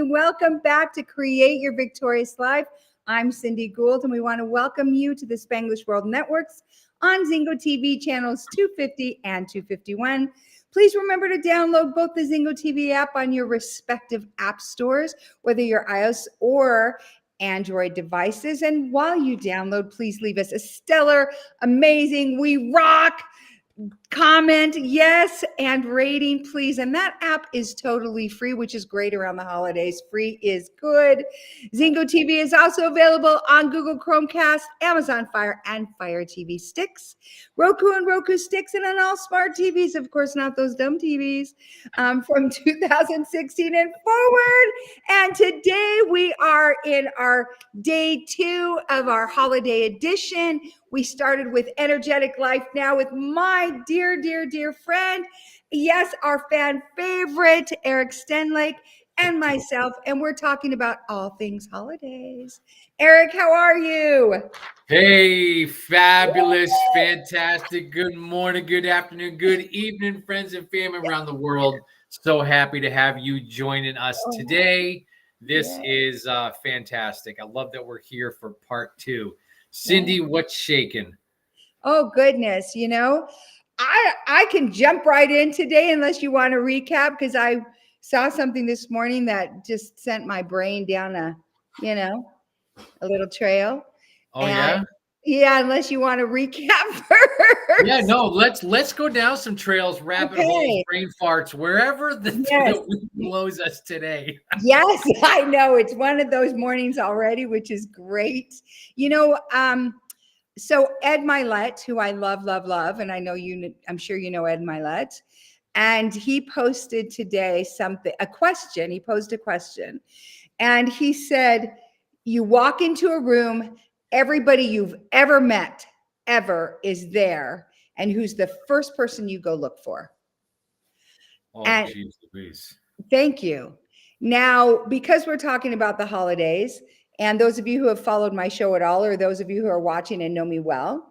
everybody. Welcome back to Create Your Victorious Life. I'm Cindy Gould, and we want to welcome you to the Spanglish World Networks on Zingo TV channels 250 and 251. Please remember to download both the Zingo TV app on your respective app stores, whether you're iOS or Android devices. And while you download, please leave us a stellar, amazing, we rock comment, yes, and rating, please. And that app is totally free, which is great around the holidays. Free is good. Zingo TV is also available on Google Chromecast, Amazon Fire, and Fire TV sticks, Roku and Roku sticks, and on all smart TVs, of course, not those dumb TVs, from 2016 and forward. And today we are in our day 2 of our holiday edition. We started with Energetic Life, now with my dear, dear, dear friend, yes, our fan favorite, Eric Stenlake, and myself, and we're talking about all things holidays. Eric, how are you? Hey, fabulous, fantastic. Good morning, good afternoon, good evening, friends and family around the world. So happy to have you joining us today. This is fantastic. I love that we're here for part 2. Cindy, what's shaking? Oh, goodness. You know, I can jump right in today unless you want to recap, because I saw something this morning that just sent my brain down a little trail. Oh, and, yeah, unless you want to recap first. Yeah, no, let's go down some trails, rabbit holes, brain farts, wherever the wind blows us today. Yes, I know. It's one of those mornings already, which is great. You know, so Ed Milet, who I love, and I know I'm sure you know Ed Milet, and he posted today a question. He posed a question, and he said, you walk into a room, everybody you've ever met ever is there, and who's the first person you go look for? Oh, geez, Louise. Thank you. Now, because we're talking about the holidays, and those of you who have followed my show at all, or those of you who are watching and know me well,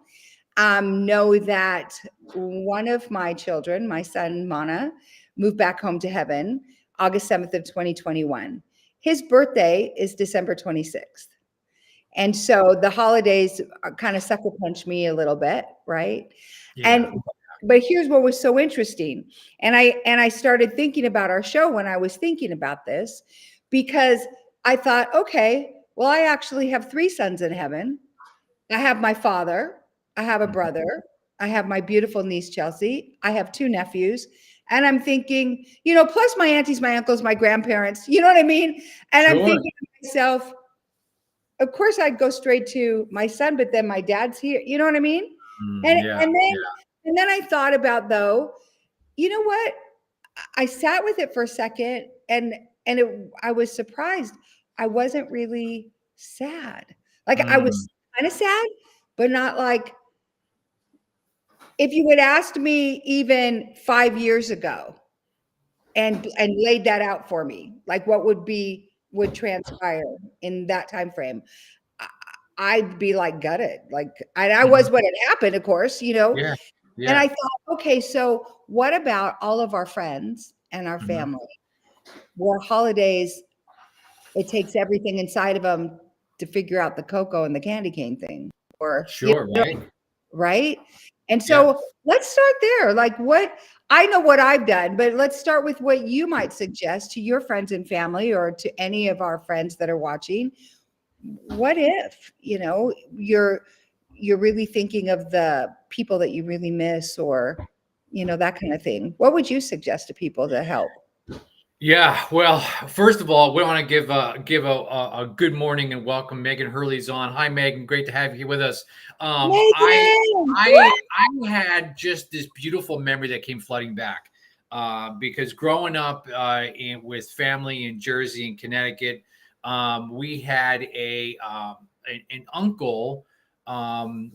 know that one of my children, my son, Mana, moved back home to heaven August 7th of 2021. His birthday is December 26th. And so the holidays kind of sucker punch me a little bit, right? Yeah. But here's what was so interesting. And I started thinking about our show when I was thinking about this, because I thought, okay, well, I actually have 3 sons in heaven. I have my father, I have a brother, I have my beautiful niece, Chelsea, I have 2 nephews. And I'm thinking, plus my aunties, my uncles, my grandparents, you know what I mean? And I'm thinking to myself, of course I'd go straight to my son, but then my dad's here, you know what I mean? And then I thought about, though, you know what? I sat with it for a second, and I was surprised. I wasn't really sad. Like I was kind of sad, but not like, if you had asked me even 5 years ago and laid that out for me, like what would transpire in that time frame, I'd be like gutted. Like I was what had happened, of course, Yeah. And I thought, okay, so what about all of our friends and our family, where holidays, it takes everything inside of them to figure out the cocoa and the candy cane thing, or right? And so let's start there. Like, I know what I've done, but let's start with what you might suggest to your friends and family, or to any of our friends that are watching. What if, you're really thinking of the people that you really miss, or, that kind of thing. What would you suggest to people to help? Yeah, well, first of all, we want to give a good morning and welcome. Megan Hurley's on. Hi, Megan. Great to have you with us. I had just this beautiful memory that came flooding back because growing up with family in Jersey and Connecticut, we had an uncle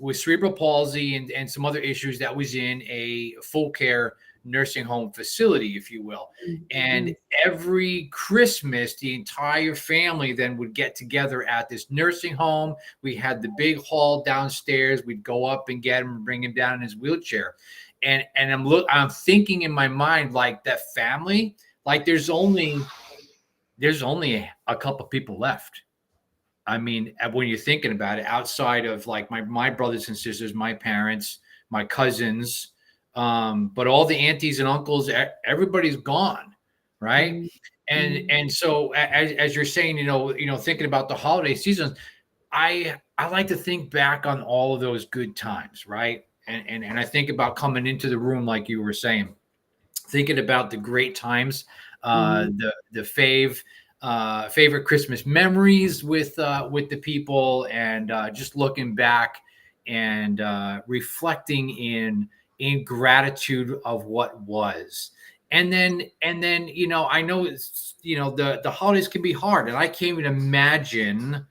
with cerebral palsy and some other issues that was in a full care nursing home facility, if you will. And every Christmas, the entire family then would get together at this nursing home. We had the big hall downstairs. We'd go up and get him and bring him down in his wheelchair. And I'm thinking in my mind, like, that family, like there's only there's only a couple people left. I mean, when you're thinking about it, outside of like my brothers and sisters, my parents, my cousins, but all the aunties and uncles, everybody's gone, right? And so as you're saying, thinking about the holiday season, I like to think back on all of those good times, right? And I think about coming into the room, like you were saying, thinking about the great times, the favorite Christmas memories with the people, and just looking back and reflecting in gratitude of what was. And then I know the holidays can be hard, and I can't even imagine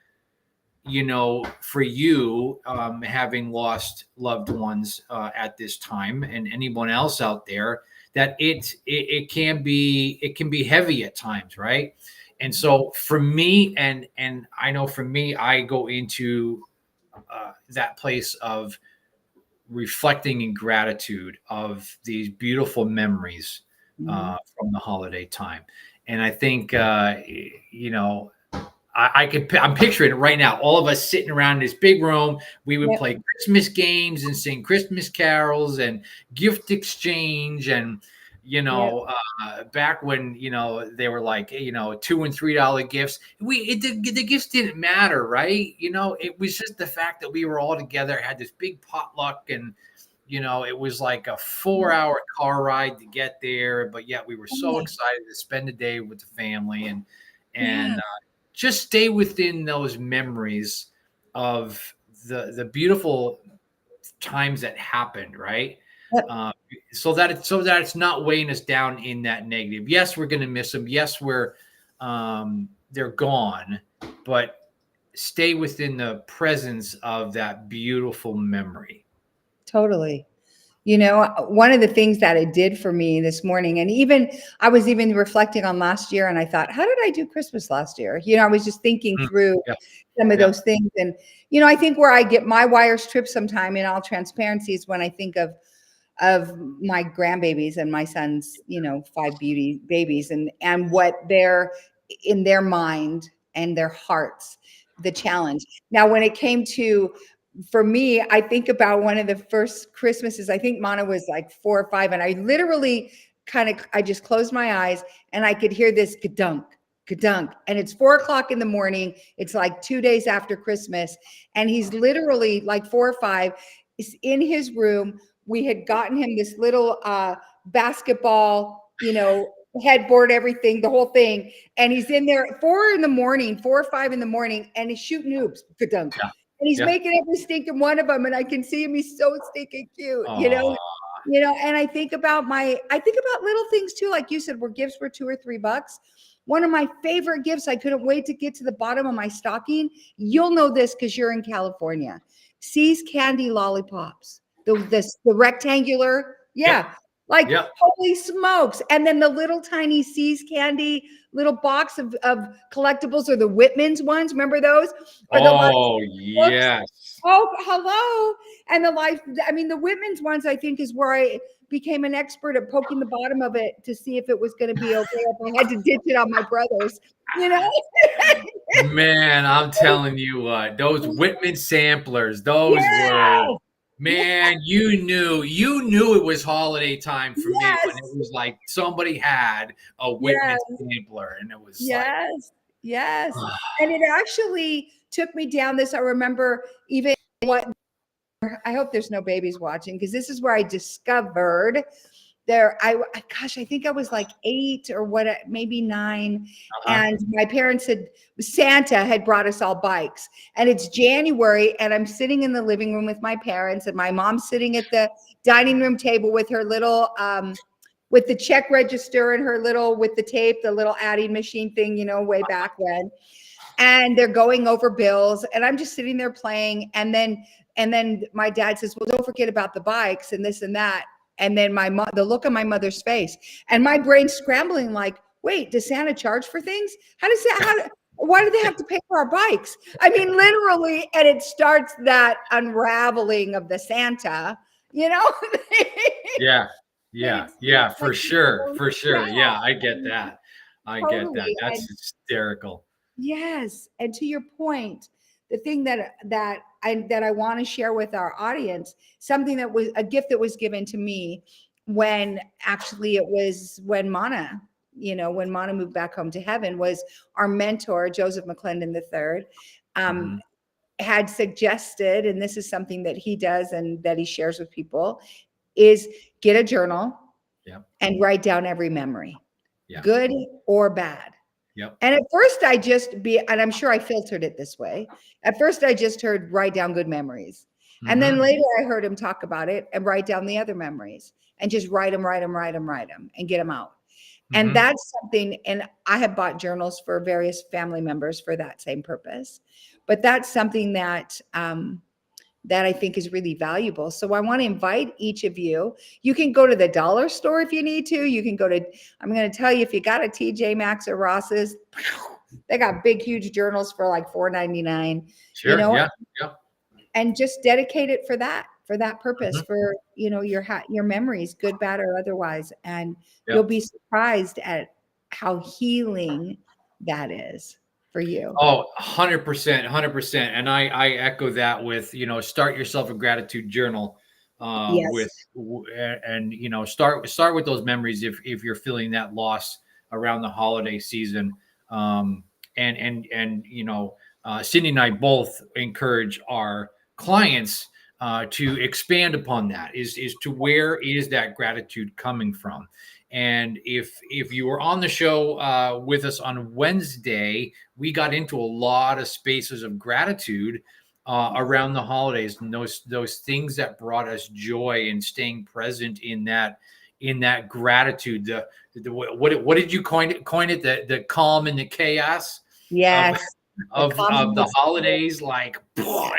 for you, having lost loved ones at this time, and anyone else out there, that it can be heavy at times, right? And so for me, and I know for me, I go into that place of reflecting in gratitude of these beautiful memories from the holiday time. And I think I'm picturing it right now. All of us sitting around this big room. We would play Christmas games and sing Christmas carols and gift exchange. And, back when, they were like, $2 and $3 gifts, the gifts didn't matter, right? It was just the fact that we were all together, had this big potluck, and, it was like a 4-hour car ride to get there. But yet we were so excited to spend the day with the family and just stay within those memories of the beautiful times that happened, right? So that it's not weighing us down in that negative. Yes, we're going to miss them. Yes, they're gone, but stay within the presence of that beautiful memory. Totally. One of the things that it did for me this morning, and I was even reflecting on last year, and I thought, how did I do Christmas last year? I was just thinking through some of those things. And, I think where I get my wires tripped sometime, in all transparency, is when I think of my grandbabies and my son's, 5 beauty babies, and what they're in their mind and their hearts, the challenge. Now, when it came to, for me, I think about one of the first Christmases. I think Mana was like 4 or 5, and I literally I just closed my eyes, and I could hear this gadunk, gadunk, and it's 4 o'clock in the morning. It's like 2 days after Christmas, and he's literally like 4 or 5 is in his room. We had gotten him this little basketball, headboard, everything, the whole thing, and he's in there at 4 or 5 in the morning, and he's shooting hoops, gadunk. And he's making every stinking one of them, and I can see him. He's so stinking cute, And I think about little things too, like you said, where gifts were $2 or $3. One of my favorite gifts, I couldn't wait to get to the bottom of my stocking. You'll know this because you're in California. C's candy lollipops, the rectangular, holy smokes! And then the little tiny C's candy little box of collectibles, or the Whitman's ones. Remember those? Yes. Oh, hello. And the Whitman's ones, I think, is where I became an expert at poking the bottom of it to see if it was going to be okay, if I had to ditch it on my brothers, Man, I'm telling you what, those Whitman samplers, those were, man, you knew it was holiday time for me when it was like somebody had a Whitman sampler, and it was yes. And it actually took me down this. I remember even I hope there's no babies watching, because this is where I discovered I think I was like 8 or maybe 9. And my parents Santa had brought us all bikes, and it's January, and I'm sitting in the living room with my parents, and my mom's sitting at the dining room table with her little, with the check register and her little, with the tape, the little adding machine thing, way back when. And they're going over bills, and I'm just sitting there playing. And then my dad says, well, don't forget about the bikes and this and that. And then the look on my mother's face, and my brain scrambling, like, wait, does Santa charge for things? Why do they have to pay for our bikes? I mean, literally. And it starts that unraveling of the Santa, Yeah, for sure. Yeah, I get that. I get that. Totally. That's hysterical. Yes, and to your point, the thing that I want to share with our audience, something that was a gift that was given to me when actually it was when Mana, when Mana moved back home to heaven, was our mentor, Joseph McClendon III, Mhm. had suggested, and this is something that he does and that he shares with people, is get a journal Yep. and write down every memory, Yeah. good or bad. Yep. And at first and I'm sure I filtered it this way. At first I just heard write down good memories. And then Mhm. later I heard him talk about it and write down the other memories and just write them and get them out. And Mhm. that's something, and I have bought journals for various family members for that same purpose. But that's something that I think is really valuable. So I want to invite each of you. You can go to the dollar store if you need to. You can go to, I'm going to tell you, if you got a TJ Maxx or Ross's, they got big, huge journals for like $4.99. Sure. Yeah. Yeah. And just dedicate it for that purpose, Mhm. for your memories, good, bad, or otherwise. And Yep. you'll be surprised at how healing that is for you. Oh, 100%, 100%. And I echo that with, start yourself a gratitude journal, Yes. and, start with those memories if you're feeling that loss around the holiday season. And Cindy and I both encourage our clients to expand upon that, is to where is that gratitude coming from? And if you were on the show with us on Wednesday, we got into a lot of spaces of gratitude around the holidays, and those things that brought us joy, and staying present in that gratitude. What did you coin it? The calm and the chaos of Yes. The of the calmness. holidays, like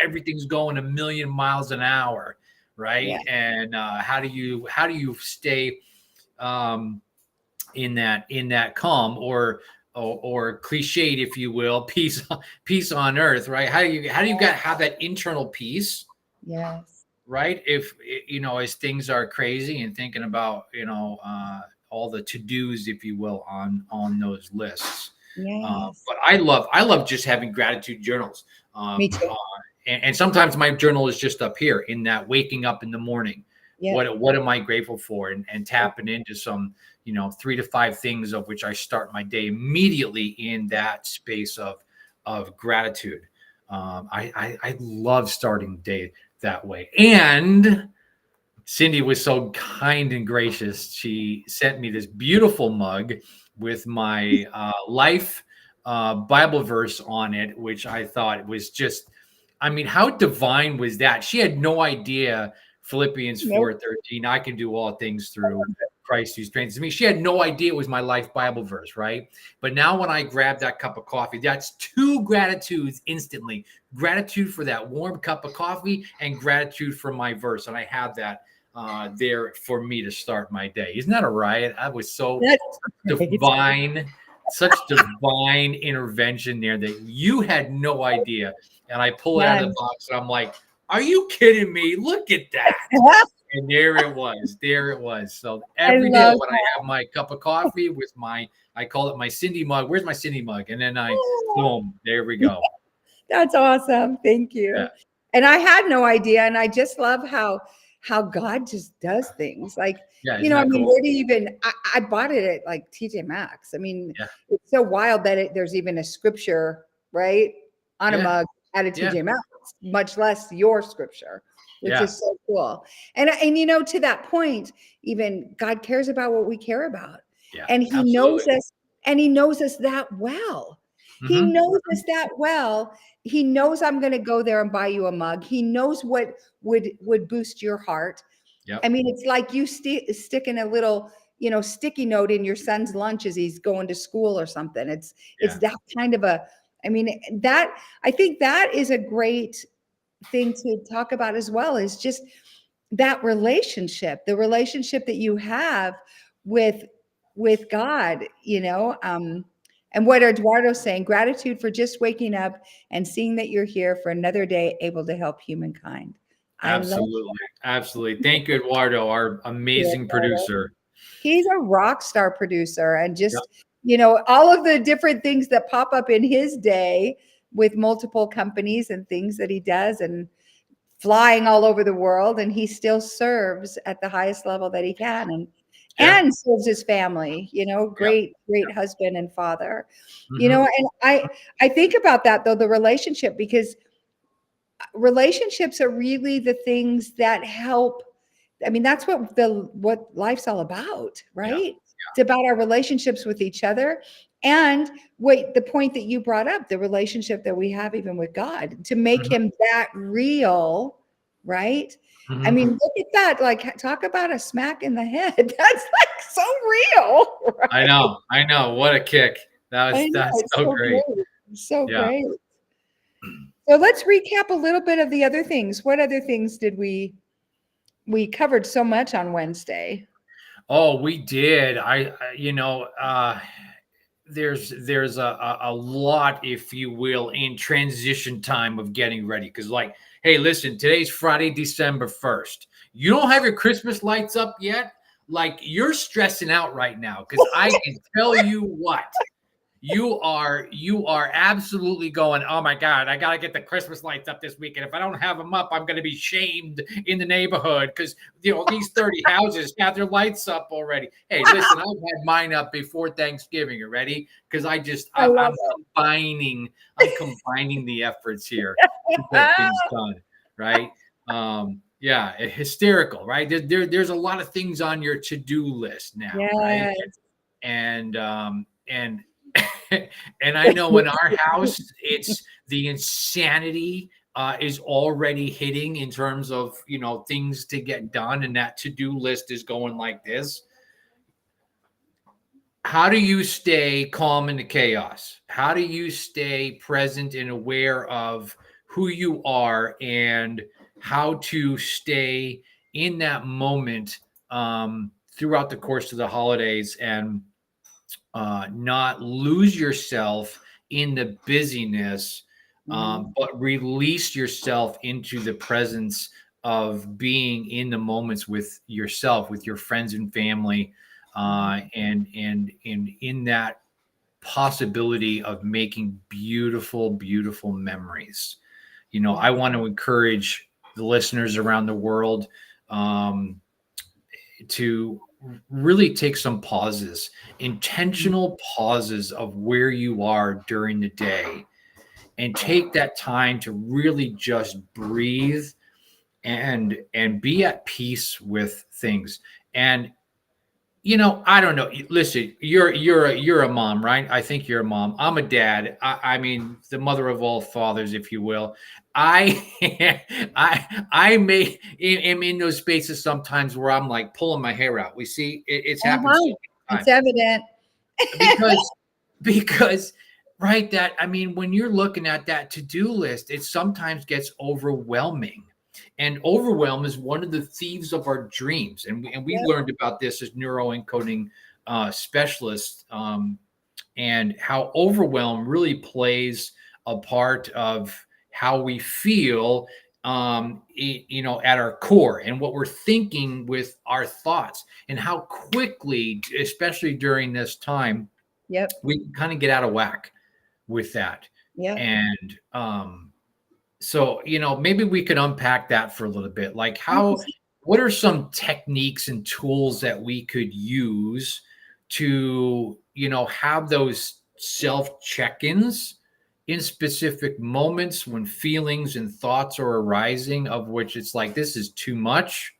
everything's going a million miles an hour, Yeah. right? And how do you stay in that calm, or cliched, if you will, peace on earth, right? How do you have that internal peace, Yes. right? If as things are crazy, and thinking about all the to-dos, if you will, on those lists. Yes. But I love just having gratitude journals. Me too. And sometimes my journal is just up here, in that waking up in the morning. Yeah. What am I grateful for? And tapping into some 3 to 5 things of which I start my day immediately in that space of gratitude. I love starting the day that way. And Cindy was so kind and gracious. She sent me this beautiful mug with my life Bible verse on it, which I thought was just, how divine was that? She had no idea Philippians Nope. 4:13, I can do all things through Christ who strengthens me. She had no idea it was my life Bible verse, right? But now when I grab that cup of coffee, that's 2 gratitudes instantly. Gratitude for that warm cup of coffee, and gratitude for my verse. And I have that there for me to start my day. Isn't that a riot? I was so That's great. such divine intervention there that you had no idea. And I pull it out of the Yes. box, and I'm like, are you kidding me? Look at that. And there it was. There it was. So I every day love when I have my cup of coffee with I call it my Cindy mug. Where's my Cindy mug? And then boom, there we go. That's awesome. Thank Yeah. you. And I had no idea. And I just love how God just does things. Like, Yeah. Isn't that cool? where do you even, I bought it at like TJ Maxx. Yeah. It's so wild that there's even a scripture, right, on a Yeah. mug at a Yeah. TJ Maxx, much less your scripture, which Yeah. is so cool. And to that point, even God cares about what we care about. Yeah. And he Absolutely. knows us, and he knows us that well. He Mhm. knows us that well. He knows I'm going to go there and buy you a mug. He knows what would boost your heart. Yep. It's like you sticking a little, sticky note in your son's lunch as he's going to school or something. It's that kind of that I think that is a great thing to talk about as well, is just that relationship, the relationship that you have with God, and what Eduardo's saying, gratitude for just waking up and seeing that you're here for another day, able to help humankind. I love Absolutely. Absolutely. Thank you, Eduardo, our it. amazing producer. He's a rock star producer, and Yep. just, you know, all of the different things that pop up in his day with multiple companies and things that he does, and flying all over the world, and he still serves at the highest level that he can, and serves his family, you know, great husband and father. You know, and I think about that, though, the relationship, because relationships are really the things that help. I mean, that's what life's all about, right? It's about our relationships with each other. And wait, the point that you brought up, the relationship that we have even with God, to make him that real, right? I mean, look at that. Like, talk about a smack in the head. That's like so real. Right? I know. What a kick. That's so great. So great. So let's recap a little bit of the other things. What other things did we covered so much on Wednesday? Oh, we did. You know, there's a lot, if you will, in transition time of getting ready. Because, like, hey, listen, today's Friday, December 1st. You don't have your Christmas lights up yet? Like, you're stressing out right now, because I can tell you what. You are absolutely going, oh my God, I got to get the Christmas lights up this week. And if I don't have them up, I'm going to be shamed in the neighborhood, because, you know, these 30 houses have their lights up already. Hey, listen, I've had mine up before Thanksgiving already, because I'm combining the efforts here to get things done, right? Hysterical, right? There's a lot of things on your to-do list now, right? And and I know in our house, it's the insanity is already hitting in terms of, you know, things to get done. And that to-do list is going like this. How do you stay calm in the chaos? How do you stay present and aware of who you are, and how to stay in that moment throughout the course of the holidays, and not lose yourself in the busyness, but release yourself into the presence of being in the moments with yourself, with your friends and family, and in that possibility of making beautiful, beautiful memories. You know, I want to encourage the listeners around the world to really take some pauses, intentional pauses of where you are during the day, and take that time to really just breathe and be at peace with things. And, you know, I don't know. Listen, you're a mom, right? I think you're a mom. I'm a dad. I mean, the mother of all fathers, if you will. I am in those spaces sometimes where I'm like pulling my hair out. We see it's happened. So it's evident because right, that, I mean, when you're looking at that to-do list, it sometimes gets overwhelming. And overwhelm is one of the thieves of our dreams. And we learned about this as neuroencoding specialists, and how overwhelm really plays a part of how we feel, you know, at our core, and what we're thinking with our thoughts, and how quickly, especially during this time, we can kind of get out of whack with that. And so, you know, maybe we could unpack that for a little bit. Like, what are some techniques and tools that we could use to, you know, have those self check-ins in specific moments when feelings and thoughts are arising, of which it's like, this is too much.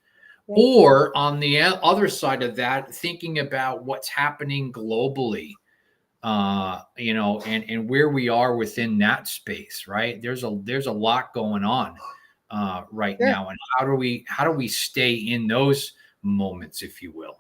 Or on the other side of that, thinking about what's happening globally, you know, and where we are within that space, right? There's a lot going on right now. And how do we stay in those moments, if you will?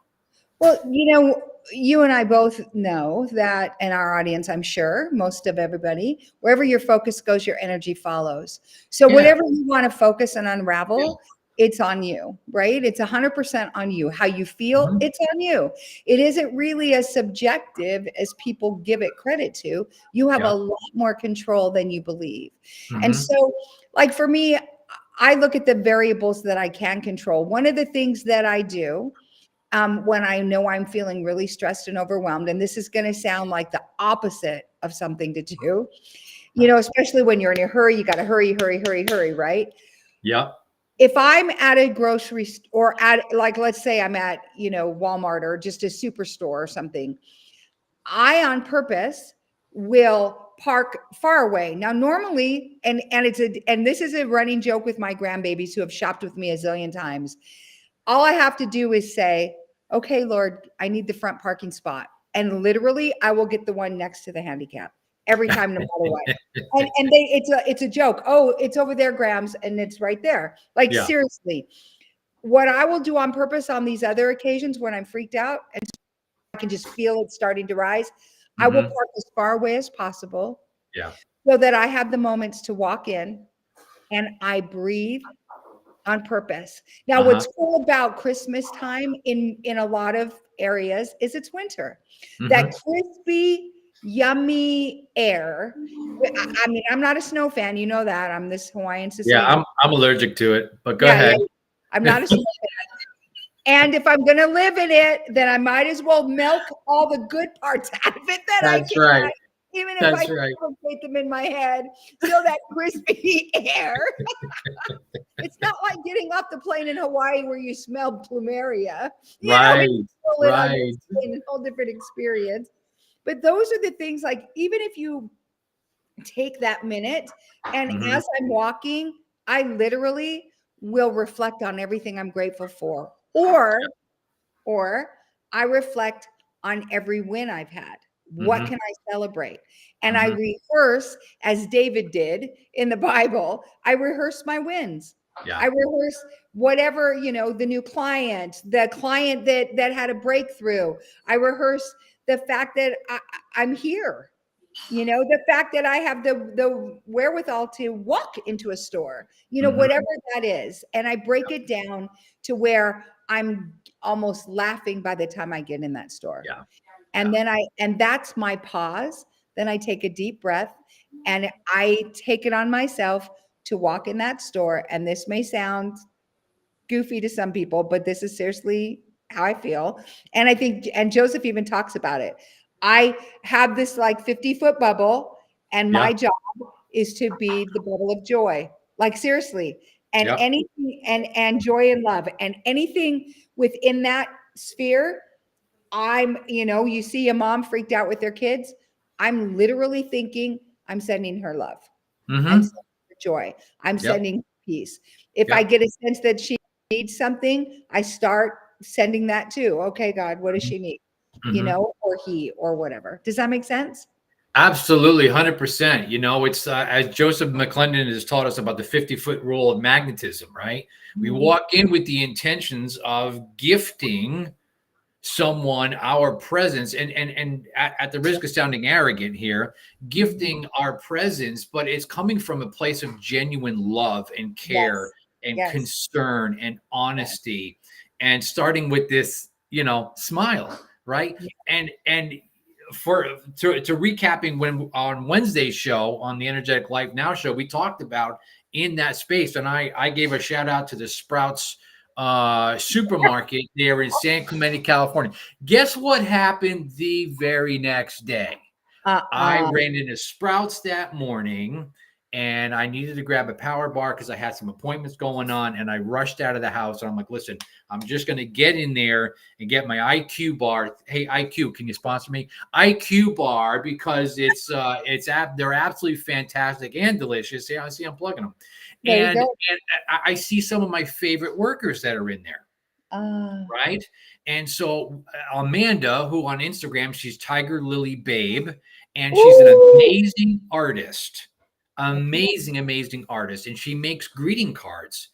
Well, you know, you and I both know that, in our audience, I'm sure most of everybody, wherever your focus goes, your energy follows. So whatever you want to focus and unravel, it's on you, right? It's 100% on you. How you feel, it's on you. It isn't really as subjective as people give it credit to. You have a lot more control than you believe. And so, like, for me, I look at the variables that I can control. One of the things that I do when I know I'm feeling really stressed and overwhelmed. And this is going to sound like the opposite of something to do, especially when you're in a hurry, you got to hurry, right? Yeah. If I'm at a grocery store or let's say I'm at, Walmart or just a superstore or something, I on purpose will park far away. Now, normally, and this is a running joke with my grandbabies who have shopped with me a zillion times. All I have to do is say, okay, Lord, I need the front parking spot. And literally I will get the one next to the handicap every time, no matter what. And it's a joke. Oh, it's over there, Grams, and it's right there. Like, seriously, what I will do on purpose on these other occasions when I'm freaked out and I can just feel it starting to rise, I will park as far away as possible. Yeah. So that I have the moments to walk in and I breathe on purpose. Now, what's cool about Christmas time in a lot of areas is it's winter. That crispy, yummy air. I mean, I'm not a snow fan. You know that. I'm this Hawaiian Sicilian. Yeah, I'm allergic to it, but go ahead. Yeah, I'm not a snow fan. And if I'm going to live in it, then I might as well milk all the good parts out of it that I can. Right. Even if I complicate them in my head, still that crispy air. It's not like getting off the plane in Hawaii where you smell plumeria. Right. It's a whole different experience. But those are the things, like, even if you take that minute and as I'm walking, I literally will reflect on everything I'm grateful for. Or I reflect on every win I've had. What can I celebrate? And I rehearse, as David did in the Bible, I rehearse my wins. Yeah. I rehearse whatever, the new client, the client that had a breakthrough. I rehearse the fact that I'm here. The fact that I have the wherewithal to walk into a store, whatever that is. And I break it down to where I'm almost laughing by the time I get in that store. Yeah. And then that's my pause. Then I take a deep breath and I take it on myself to walk in that store. And this may sound goofy to some people, but this is seriously how I feel. And I think, and Joseph even talks about it. I have this like 50-foot bubble, and my job is to be the bubble of joy. Like, seriously. And anything and joy and love and anything within that sphere, I'm, you see a mom freaked out with their kids. I'm literally thinking, I'm sending her love. I'm sending her joy. I'm sending peace. If I get a sense that she needs something, I start sending that too. Okay, God, what does she need? Or he, or whatever. Does that make sense? Absolutely, 100%. It's as Joseph McClendon has taught us about the 50-foot rule of magnetism, right? We walk in with the intentions of gifting someone our presence, and at the risk of sounding arrogant here, gifting our presence, but it's coming from a place of genuine love and care and concern and honesty, and starting with this, smile, right? And to recapping, when on Wednesday's show on the Energetic Life Now show, we talked about in that space, and I gave a shout out to the Sprouts supermarket there in San Clemente, California. Guess what happened the very next day? I ran into Sprouts that morning, and I needed to grab a power bar because I had some appointments going on, and I rushed out of the house. And I'm like, listen, I'm just going to get in there and get my IQ bar. Hey, IQ, can you sponsor me? IQ bar, because they're absolutely fantastic and delicious. See, I'm plugging them. And I see some of my favorite workers that are in there. Right. And so Amanda, who on Instagram, she's Tiger Lily Babe, and she's an amazing artist, amazing artist. And she makes greeting cards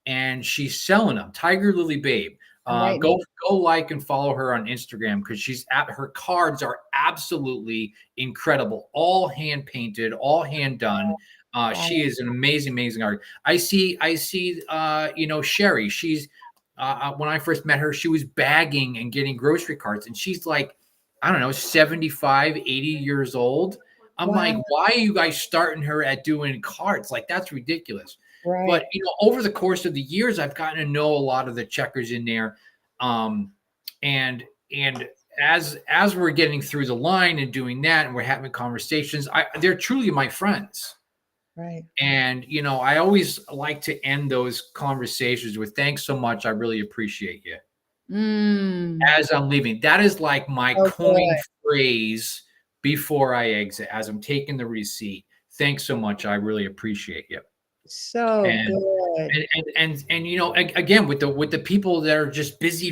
and she's selling them. Tiger Lily Babe. Go like and follow her on Instagram, because her cards are absolutely incredible. All hand painted, all hand done. She is an amazing artist. I see, Sherry, she's, when I first met her, she was bagging and getting grocery carts, and she's like, I don't know, 75, 80 years old. I'm like, why are you guys starting her at doing carts? Like, that's ridiculous. Right. But, over the course of the years, I've gotten to know a lot of the checkers in there. and as we're getting through the line and doing that, and we're having conversations, they're truly my friends. Right. And, I always like to end those conversations with, thanks so much. I really appreciate you. As I'm leaving. That is like my coined phrase before I exit, as I'm taking the receipt. Thanks so much. I really appreciate you. So And, good. and again, with the people that are just busy,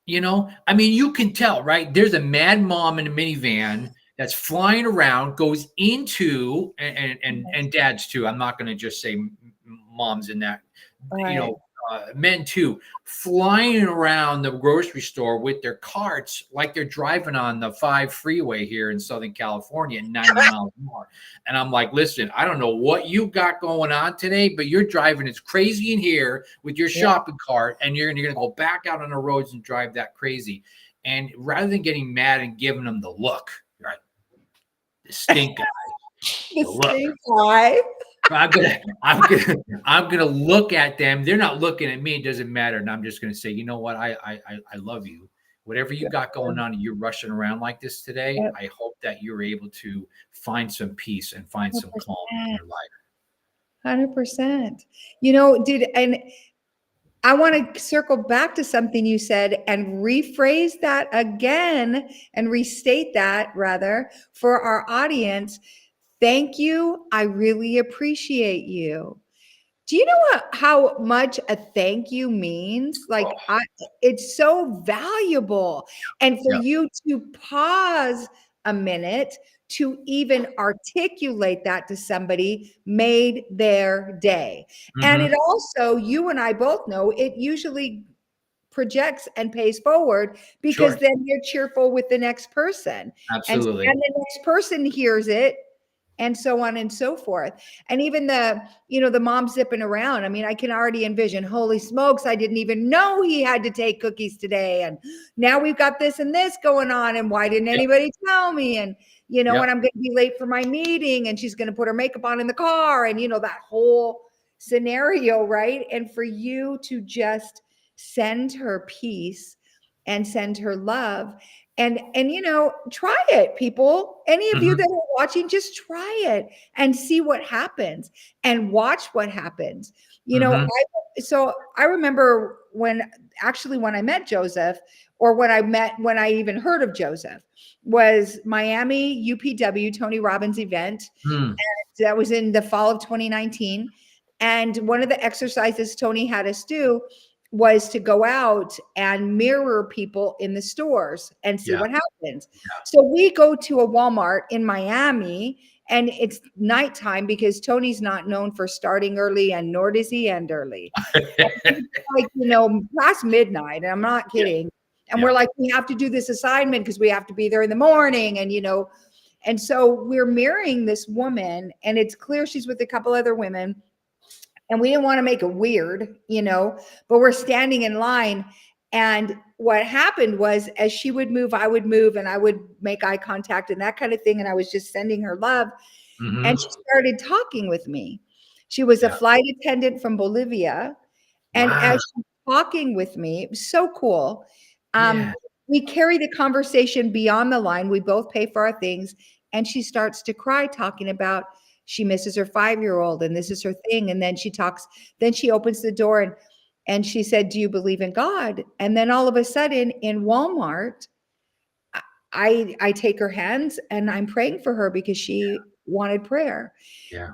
I mean, you can tell, right? There's a mad mom in a minivan that's flying around, goes into, and dads too. I'm not going to just say moms in that, Right. Men too, flying around the grocery store with their carts like they're driving on the 5 freeway here in Southern California at 90 miles an hour. And I'm like, listen, I don't know what you got going on today, but you're driving as crazy in here with your shopping cart, and you're going to go back out on the roads and drive that crazy. And rather than getting mad and giving them the look, right? The stink eye. The stink eye. I'm gonna look at them. They're not looking at me. It doesn't matter. And I'm just gonna say, you know what? I love you. Whatever you got going on, and you're rushing around like this today. Yep. I hope that you're able to find some peace and find some calm in your life. 100%. And I want to circle back to something you said and rephrase that again and restate that rather for our audience. Thank you. I really appreciate you. Do you know how much a thank you means? Like, it's so valuable. And for you to pause a minute to even articulate that to somebody made their day. And it also, you and I both know, it usually projects and pays forward because then you're cheerful with the next person. Absolutely. And the next person hears it, and so on and so forth. And even the mom zipping around. I mean, I can already envision, holy smokes, I didn't even know he had to take cookies today. And now we've got this and this going on. And why didn't anybody tell me? And, and I'm going to be late for my meeting, and she's going to put her makeup on in the car, and, that whole scenario, right? And for you to just send her peace and send her love. And try it, people. Any of you that are watching, just try it and see what happens and watch what happens. So I remember when I met Joseph, or when I even heard of Joseph, was Miami UPW Tony Robbins event. And that was in the fall of 2019. And one of the exercises Tony had us do was to go out and mirror people in the stores and see what happens. So we go to a Walmart in Miami, and it's nighttime because Tony's not known for starting early, and nor does he end early. Like, past midnight, and I'm not kidding. And we're like, we have to do this assignment because we have to be there in the morning. And, and so we're mirroring this woman, and it's clear she's with a couple other women. And we didn't want to make it weird, but we're standing in line. And what happened was, as she would move, I would move, and I would make eye contact and that kind of thing. And I was just sending her love. And she started talking with me. She was a flight attendant from Bolivia. And as she's talking with me, it was so cool. We carry the conversation beyond the line. We both pay for our things. And she starts to cry, talking about she misses her 5-year-old, and this is her thing. And then she opens the door, and she said, do you believe in God? And then all of a sudden in Walmart, I take her hands and I'm praying for her because she wanted prayer.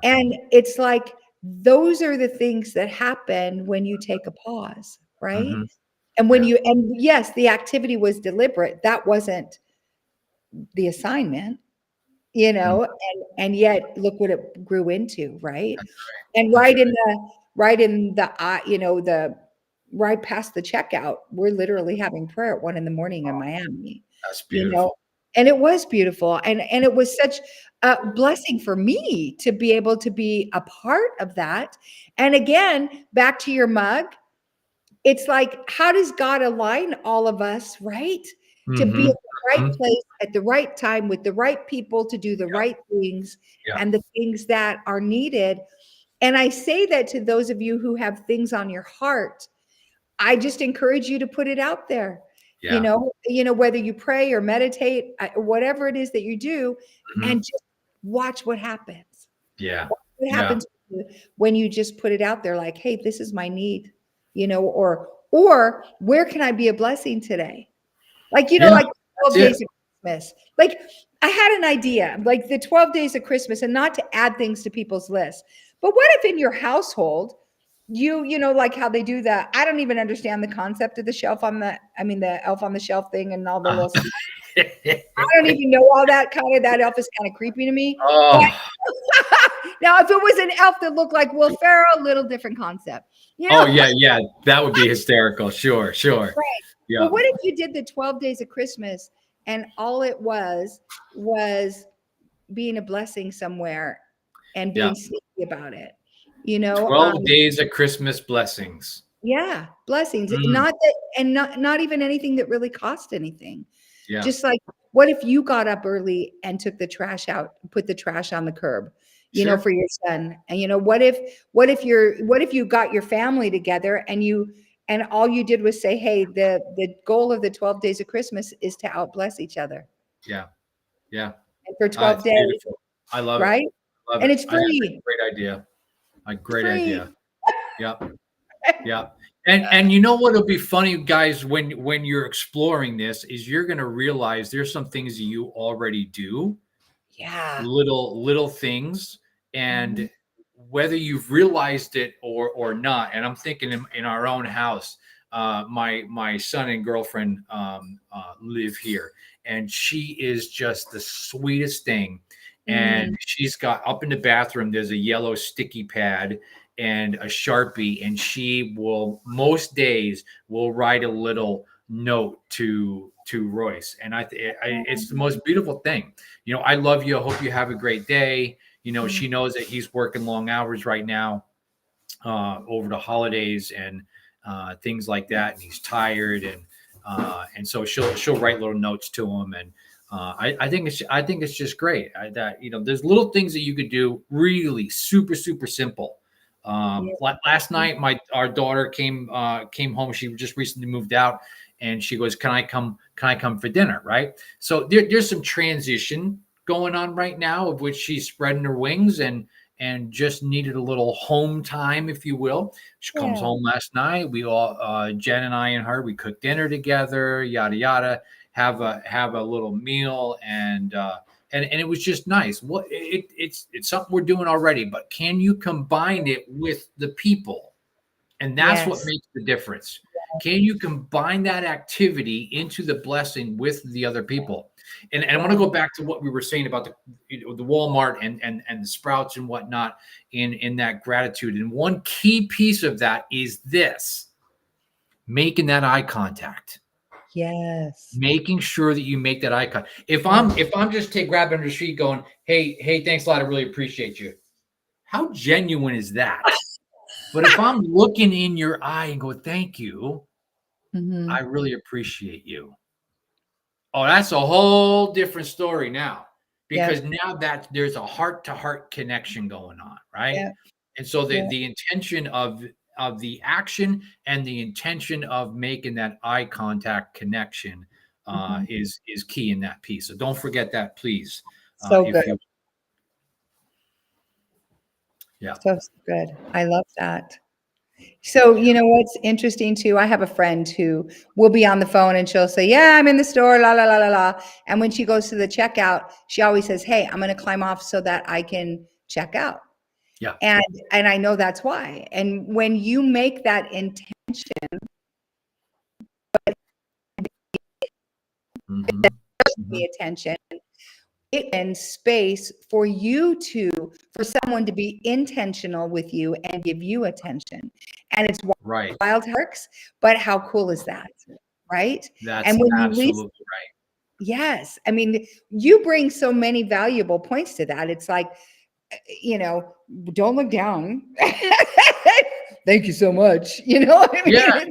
And it's like, those are the things that happen when you take a pause, right? And and yes, the activity was deliberate. That wasn't the assignment. And yet look what it grew into, right? And right in the right past the checkout, we're literally having prayer at 1 a.m. in Miami. That's beautiful. And it was beautiful. And it was such a blessing for me to be able to be a part of that. And again, back to your mug, it's like, how does God align all of us, right? To be at the right place at the right time with the right people to do the right things and the things that are needed. And I say that to those of you who have things on your heart. I just encourage you to put it out there. Yeah. Whether you pray or meditate, whatever it is that you do, Mhm. and just watch what happens. Yeah. What happens when you just put it out there, like, hey, this is my need, or where can I be a blessing today? Like, like 12 days of Christmas. Like, I had an idea, like the 12 days of Christmas, and not to add things to people's lists. But what if in your household, like how they do that? I don't even understand the concept of the elf on the shelf thing and all the little stuff. I don't even know all that that elf is kind of creepy to me. Oh. Now, if it was an elf that looked like Will Ferrell, a little different concept. Oh, yeah. That would be hysterical. Sure. Right. Yeah. But what if you did the 12 days of Christmas and all it was being a blessing somewhere and being sneaky about it? 12 days of Christmas blessings. Yeah, blessings. Mm. Not even anything that really cost anything. Yeah. Just like, what if you got up early and took the trash out, put the trash on the curb, for your son? And what if you got your family together and all you did was say, hey, the goal of the 12 days of Christmas is to outbless each other. Yeah. And for 12 days. Beautiful. I love it. Right? Love and it. It's free. Great idea. A great free. idea. Yeah. And you know what'll be funny, guys, when you're exploring this, is you're going to realize there's some things that you already do. Yeah. Little things. And whether you've realized it or not, and I'm thinking in our own house, my son and girlfriend live here, and she is just the sweetest thing. And she's got, up in the bathroom, there's a yellow sticky pad and a Sharpie, and she will most days will write a little note to Royce. And it's the most beautiful thing. I love you. I hope you have a great day. She knows that he's working long hours right now over the holidays and things like that, and he's tired, and so she'll write little notes to him. And I think it's just great that there's little things that you could do, really super simple. Last night our daughter came home. She just recently moved out, and she goes, can I come for dinner? Right. So there's some transition going on right now, of which she's spreading her wings and just needed a little home time, if you will. She comes home last night. We all, Jen and I and her, we cooked dinner together, yada yada, have a little meal, and it was just nice. It's something we're doing already, but can you combine it with the people? And that's what makes the difference. Can you combine that activity into the blessing with the other people? And I want to go back to what we were saying about the Walmart and the Sprouts and whatnot in that gratitude. And one key piece of that is this: making that eye contact. Yes. Making sure that you make that eye contact. If I'm just grabbing her sheet going, hey, thanks a lot, I really appreciate you. How genuine is that? But if I'm looking in your eye and go, thank you, I really appreciate you. Oh, that's a whole different story now, because now that there's a heart-to-heart connection going on, right? Yeah. And so the intention of the action and the intention of making that eye contact connection is key in that piece. So don't forget that, please. So good. So good. I love that. So, what's interesting too, I have a friend who will be on the phone and she'll say, yeah, I'm in the store, la, la, la, la, la. And when she goes to the checkout, she always says, hey, I'm going to climb off so that I can check out. Yeah. And I know that's why. And when you make that intention, the attention, it and space for someone to be intentional with you and give you attention. And it's wild works, but how cool is that? Right? That's and when absolutely right. Yes. I mean, you bring so many valuable points to that. It's like, don't look down. Thank you so much. What I mean? Yeah.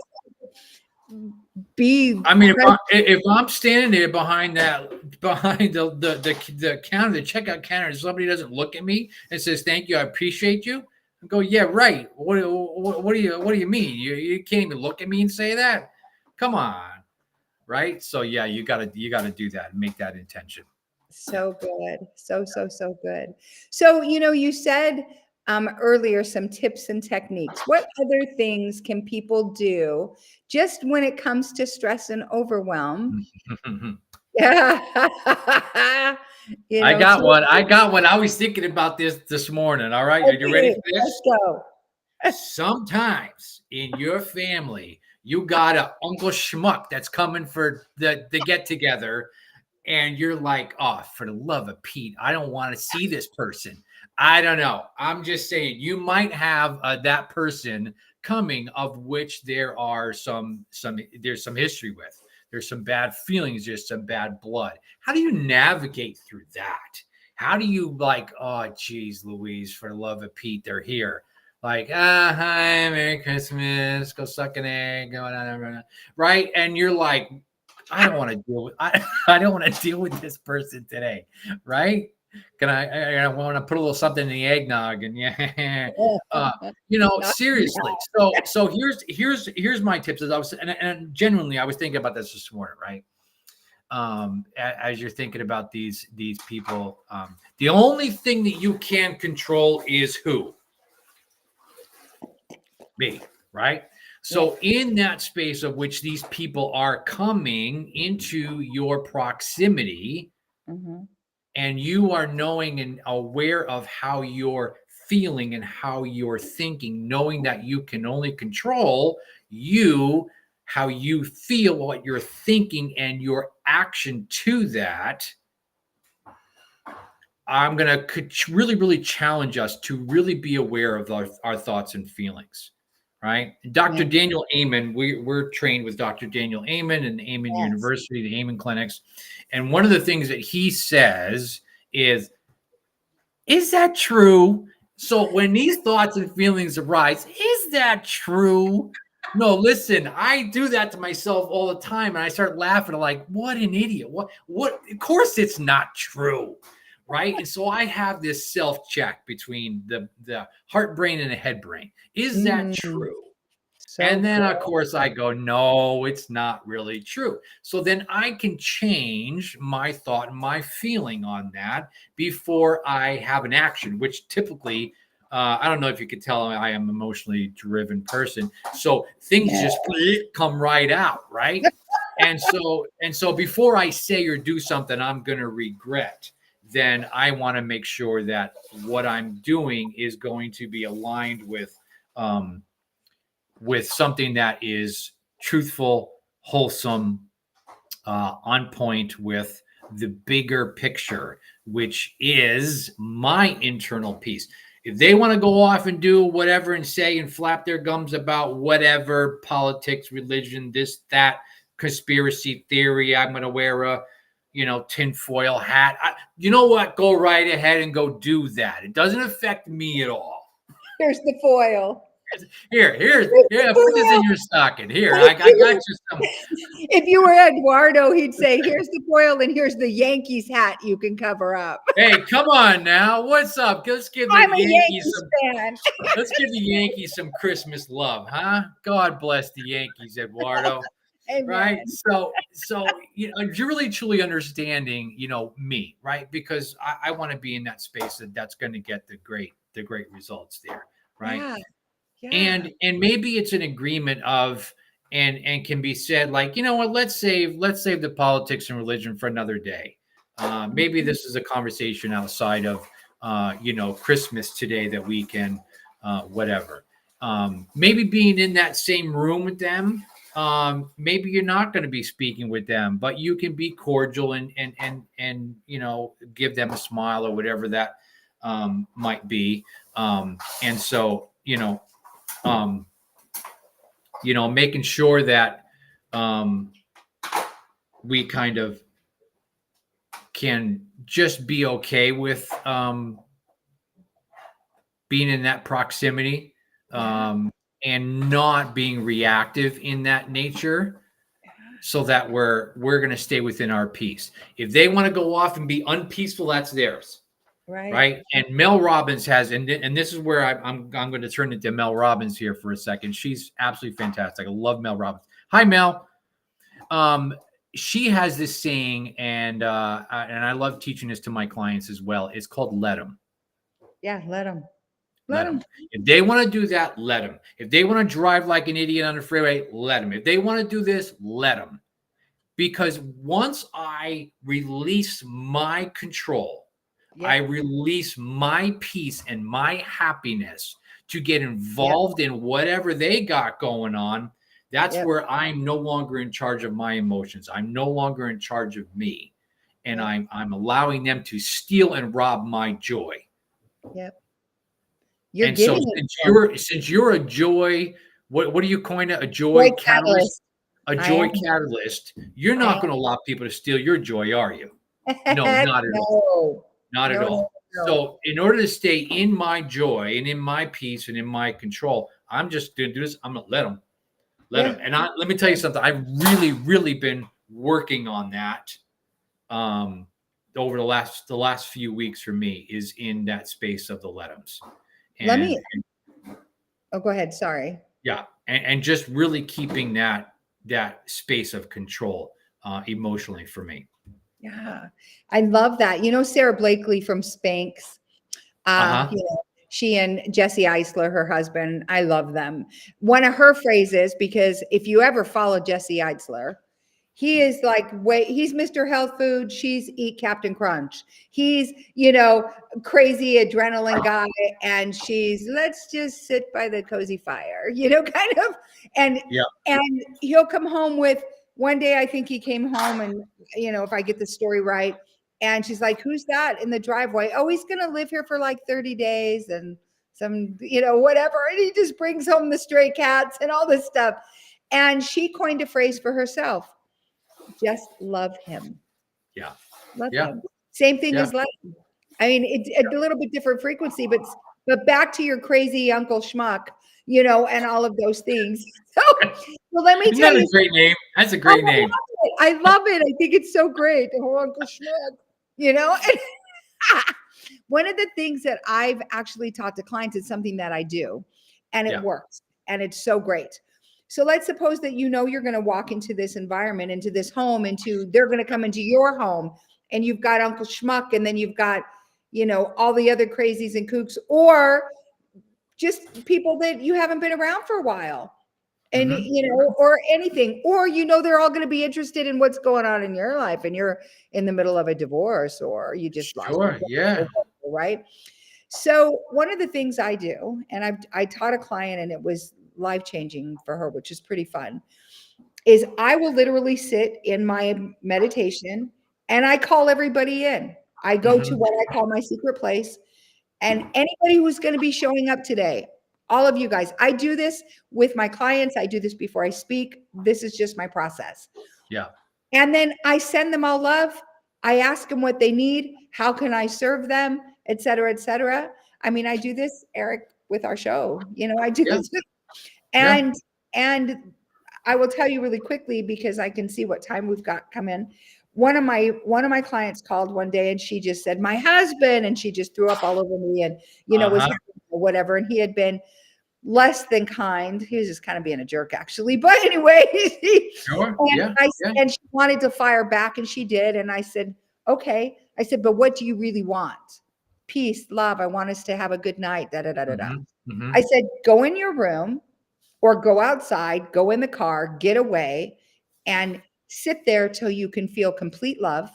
If I'm standing there behind the counter, the checkout counter, and somebody doesn't look at me and says, thank you, I appreciate you, I go, yeah, right. What do you mean? You can't even look at me and say that. Come on, right? So yeah, you gotta do that and make that intention. So good. So good. So, you said earlier some tips and techniques. What other things can people do just when it comes to stress and overwhelm? Yeah. I got one. I got one. I was thinking about this morning. All right, are you ready Okay, for let's this? go. Sometimes in your family, you got a Uncle Schmuck that's coming for the get together, and you're like, oh, for the love of Pete, I don't want to see this person. I don't know. I'm just saying, you might have that person coming, of which there are there's some history with. There's some bad feelings. There's some bad blood. How do you navigate through that? How do you like, oh, geez, Louise, for the love of Pete, they're here. Like, hi, Merry Christmas, go suck an egg, right? And you're like, I don't want to deal with I don't want to deal with this person today, right? Can I want to put a little something in the eggnog and yeah, seriously. So here's my tips. As I was and genuinely I was thinking about this morning, right? As you're thinking about these people, the only thing that you can control is who? Me, right? So in that space of which these people are coming into your proximity, and you are knowing and aware of how you're feeling and how you're thinking, knowing that you can only control how you feel, what you're thinking, and your action to that. I'm going to really, really challenge us to really be aware of our thoughts and feelings. Right. Dr. Daniel Amen, we're trained with Dr. Daniel Amen and Amen University, the Amen clinics. And one of the things that he says is that true? So when these thoughts and feelings arise, is that true? No, listen, I do that to myself all the time. And I start laughing. I'm like, what an idiot. What? Of course it's not true. Right. And so I have this self-check between the heart brain and the head brain. Is that true? And then, of course, I go, no, it's not really true. So then I can change my thought and my feeling on that before I have an action, which typically, I don't know if you could tell I am an emotionally driven person. So things just come right out, right? And so before I say or do something I'm going to regret, then I want to make sure that what I'm doing is going to be aligned with something that is truthful, wholesome, on point with the bigger picture, which is my internal piece. If they want to go off and do whatever and say and flap their gums about whatever, politics, religion, this, that, conspiracy theory, I'm going to wear a tinfoil hat. You know what? Go right ahead and go do that. It doesn't affect me at all. Here's the foil. Here, put this in your stocking. Here, I got you some. If you were Eduardo, he'd say, here's the foil and here's the Yankees hat you can cover up. Hey, come on now. What's up? Let's give the Yankees fan. Let's give the Yankees some Christmas love, huh? God bless the Yankees, Eduardo. Amen. Right. So you're really truly understanding, me, right? Because I want to be in that space that's going to get the great results there. Right. Yeah. And maybe it's an agreement of and can be said like, you know what, let's save the politics and religion for another day. Maybe this is a conversation outside of Christmas today that we can whatever. Maybe being in that same room with them. Maybe you're not going to be speaking with them, but you can be cordial and give them a smile or whatever that might be. And so making sure that we kind of can just be okay with being in that proximity and not being reactive in that nature, so that we're going to stay within our peace. If they want to go off and be unpeaceful, that's theirs. Right. And Mel Robbins has, and this is where I'm going to turn into Mel Robbins here for a second. She's absolutely fantastic. I love Mel Robbins. Hi, Mel. She has this saying, and I love teaching this to my clients as well. It's called "Let them." Yeah, let them. Let them. If they want to do that, let them. If they want to drive like an idiot on the freeway, let them. If they want to do this, let them. Because once I release my control, I release my peace and my happiness to get involved in whatever they got going on. That's where I'm no longer in charge of my emotions. I'm no longer in charge of me. And I'm allowing them to steal and rob my joy. Yep. And so since you're a joy, what do you coin it? A joy catalyst? A joy catalyst. You're not going to allow people to steal your joy, are you? No, not at all. Not at all. No. So in order to stay in my joy and in my peace and in my control, I'm just going to do this. I'm going to let them. Let them. And let me tell you something. I've really, really been working on that over the last few weeks for me, is in that space of the let-ems. Go ahead. Sorry. Yeah. And just really keeping that space of control emotionally for me. Yeah. I love that. You know, Sarah Blakely from Spanx, you know, she and Jesse Eisler, her husband, I love them. One of her phrases, because if you ever follow Jesse Eisler, he is like, he's Mr. Health Food. She's Eat Captain Crunch. He's, you know, crazy adrenaline guy. And she's, let's just sit by the cozy fire, you know, kind of. And he'll come home with, one day I think he came home and, you know, if I get the story right, and she's like, who's that in the driveway? Oh, he's going to live here for like 30 days and some, you know, whatever. And he just brings home the stray cats and all this stuff. And she coined a phrase for herself. Just love him. Yeah. Love him. Same thing as love. I mean, it's a little bit different frequency, but back to your crazy Uncle Schmuck, you know, and all of those things. So well, let me tell you. That's a great name. That's a great name. I love it. I think it's so great. Oh, Uncle Schmuck, you know. One of the things that I've actually taught to clients is something that I do, and it works, and it's so great. So let's suppose that you know you're going to walk into this environment, into this home, they're going to come into your home, and you've got Uncle Schmuck, and then you've got, you know, all the other crazies and kooks, or just people that you haven't been around for a while, and you know, or anything, or you know they're all going to be interested in what's going on in your life, and you're in the middle of a divorce, or you just lost right? So one of the things I do, and I taught a client, and it was life-changing for her, which is pretty fun, is I will literally sit in my meditation and I call everybody in. I go to what I call my secret place, and anybody who's going to be showing up today, all of you guys, I do this with my clients. I do this before I speak. This is just my process. Yeah. And then I send them all love. I ask them what they need. How can I serve them, et cetera, et cetera. I mean, I do this, Eric, with our show, you know, I do this with, and I will tell you really quickly, because I can see what time we've got come in. One of my clients called one day, and she just said, my husband, and she just threw up all over me, and, you know, was whatever. And he had been less than kind. He was just kind of being a jerk, actually. But anyway, and she wanted to fire back, and she did. And I said, okay. I said, but what do you really want? Peace, love. I want us to have a good night. Da, da, da, da, da. I said, go in your room or go outside, go in the car, get away, and sit there till you can feel complete love.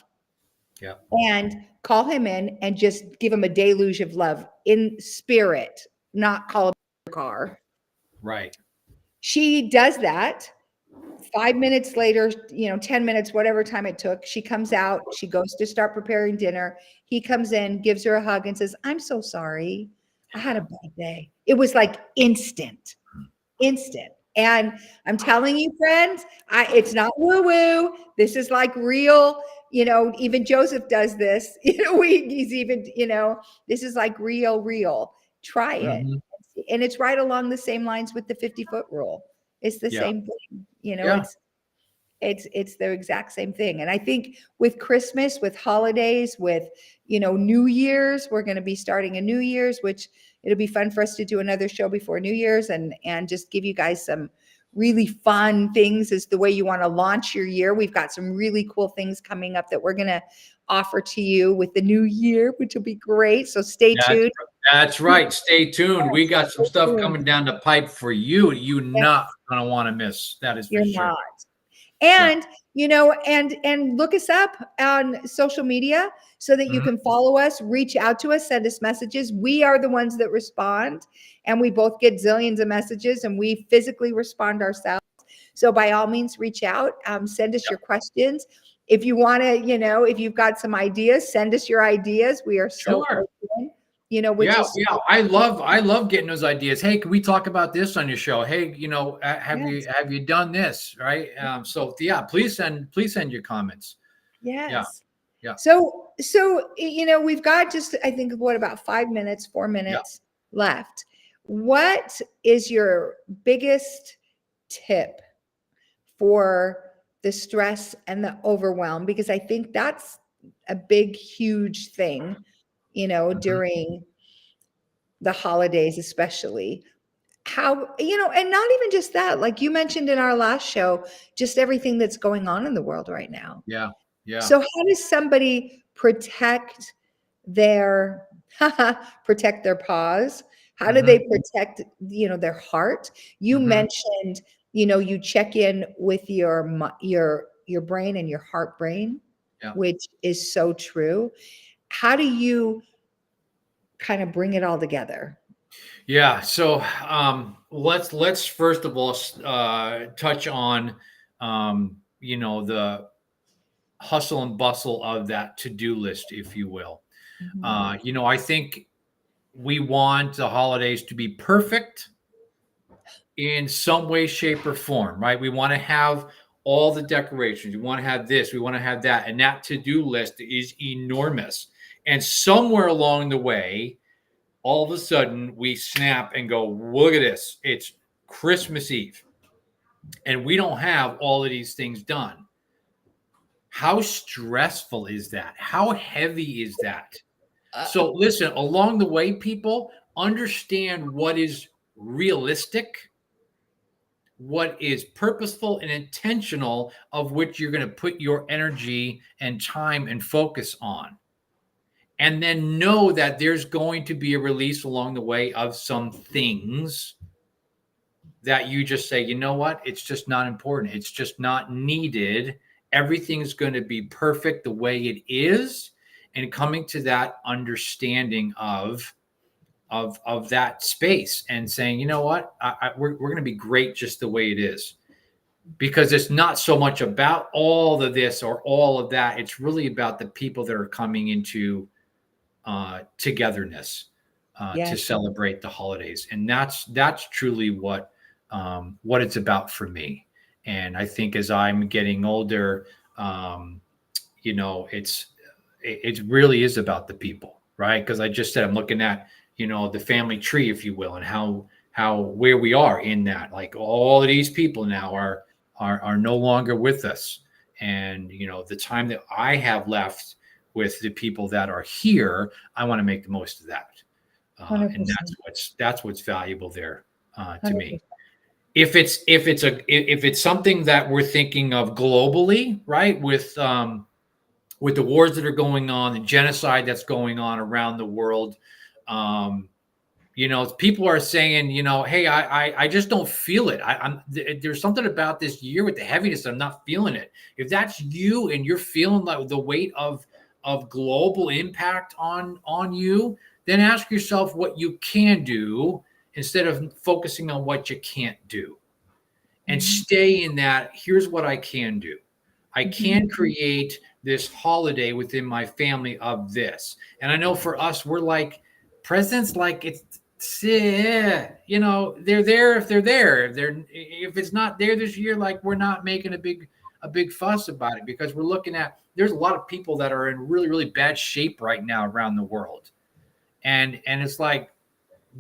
Yeah. And call him in and just give him a deluge of love in spirit, not call him in your car. Right. She does that. 5 minutes later, you know, 10 minutes, whatever time it took, she comes out, she goes to start preparing dinner. He comes in, gives her a hug, and says, I'm so sorry. I had a bad day. It was like instant. And I'm telling you, friends, it's not woo-woo. This is like real, you know, even Joseph does this. You know, he's even, you know, this is like real. Try it. And it's right along the same lines with the 50-foot rule. It's the same thing, you know, It's the exact same thing. And I think with Christmas, with holidays, with, New Year's, we're going to be starting a New Year's, which it'll be fun for us to do another show before New Year's and just give you guys some really fun things as the way you want to launch your year. We've got some really cool things coming up that we're going to offer to you with the new year, which will be great. So stay tuned. That's right. Stay tuned. Yes, We got some stuff tuned. coming down the pipe for you. You're not going to want to miss. That is for You're sure. not. And, and look us up on social media so that you can follow us, reach out to us, send us messages. We are the ones that respond, and we both get zillions of messages, and we physically respond ourselves. So by all means, reach out, send us your questions. If you want to, if you've got some ideas, send us your ideas. We are so open. I love getting those ideas. Hey, can we talk about this on your show? Hey, have you done this? Right. Please send your comments. Yes. Yeah. So, we've got just, I think, about 4 minutes left. What is your biggest tip for the stress and the overwhelm? Because I think that's a big, huge thing, during the holidays, especially. How, and not even just that, like you mentioned in our last show, just everything that's going on in the world right now. Yeah. So how does somebody protect their pause? How do they protect, their heart? You mentioned, you check in with your brain and your heart brain, which is so true. How do you kind of bring it all together? Yeah. So let's first of all touch on the hustle and bustle of that to-do list, if you will. I think we want the holidays to be perfect in some way, shape, or form, right? We want to have all the decorations. We want to have this. We want to have that. And that to-do list is enormous. And somewhere along the way, all of a sudden, we snap and go, look at this. It's Christmas Eve. And we don't have all of these things done. How stressful is that? How heavy is that? So listen, along the way, people understand what is realistic, what is purposeful and intentional, of which you're going to put your energy and time and focus on. And then know that there's going to be a release along the way of some things that you just say, you know what? It's just not important. It's just not needed. Everything's going to be perfect the way it is. And coming to that understanding of that space and saying, you know what? We're going to be great just the way it is. Because it's not so much about all of this or all of that. It's really about the people that are coming into togetherness to celebrate the holidays. And that's truly what it's about for me. And I think as I'm getting older, it really is about the people, right? Because I just said, I'm looking at, the family tree, if you will, and how where we are in that, like all of these people now are no longer with us. And, the time that I have left with the people that are here, I want to make the most of that. And that's what's valuable there to me. If it's something that we're thinking of globally, right? With the wars that are going on, the genocide that's going on around the world, people are saying, hey, I just don't feel it. There's something about this year with the heaviness. I'm not feeling it. If that's you and you're feeling like the weight of global impact on you, then ask yourself what you can do instead of focusing on what you can't do, and stay in that. Here's what I can do. I can create this holiday within my family of this. And I know for us, we're like presents, like they're there if they're there. If it's not there this year, like we're not making a big fuss about it, because we're looking at, there's a lot of people that are in really, really bad shape right now around the world. And it's like,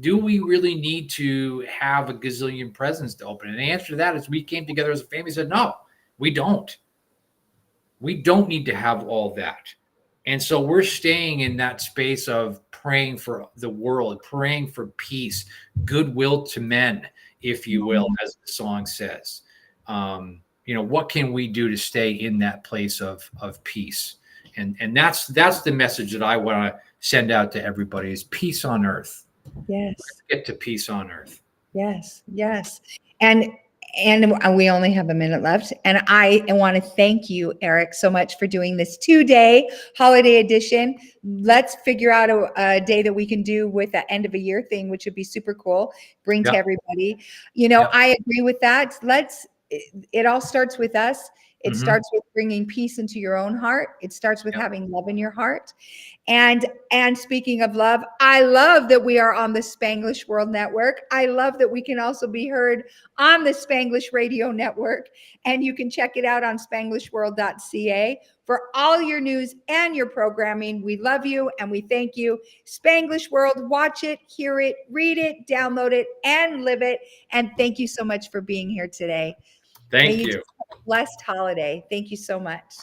do we really need to have a gazillion presents to open? And the answer to that is we came together as a family and said, no, We don't. We don't need to have all that. And so we're staying in that space of praying for the world, praying for peace, goodwill to men, if you will, as the song says. What can we do to stay in that place of peace? And that's the message that I want to send out to everybody is peace on earth. Yes. Let's get to peace on earth. Yes. Yes. And we only have a minute left. And I want to thank you, Eric, so much for doing this 2-day holiday edition. Let's figure out a day that we can do with the end of a year thing, which would be super cool. Bring to everybody. I agree with that. It all starts with us. It starts with bringing peace into your own heart. It starts with having love in your heart. And speaking of love, I love that we are on the Spanglish World Network. I love that we can also be heard on the Spanglish Radio Network. And you can check it out on spanglishworld.ca for all your news and your programming. We love you and we thank you. Spanglish World, watch it, hear it, read it, download it, and live it. And thank you so much for being here today. Thank you. Blessed holiday. Thank you so much.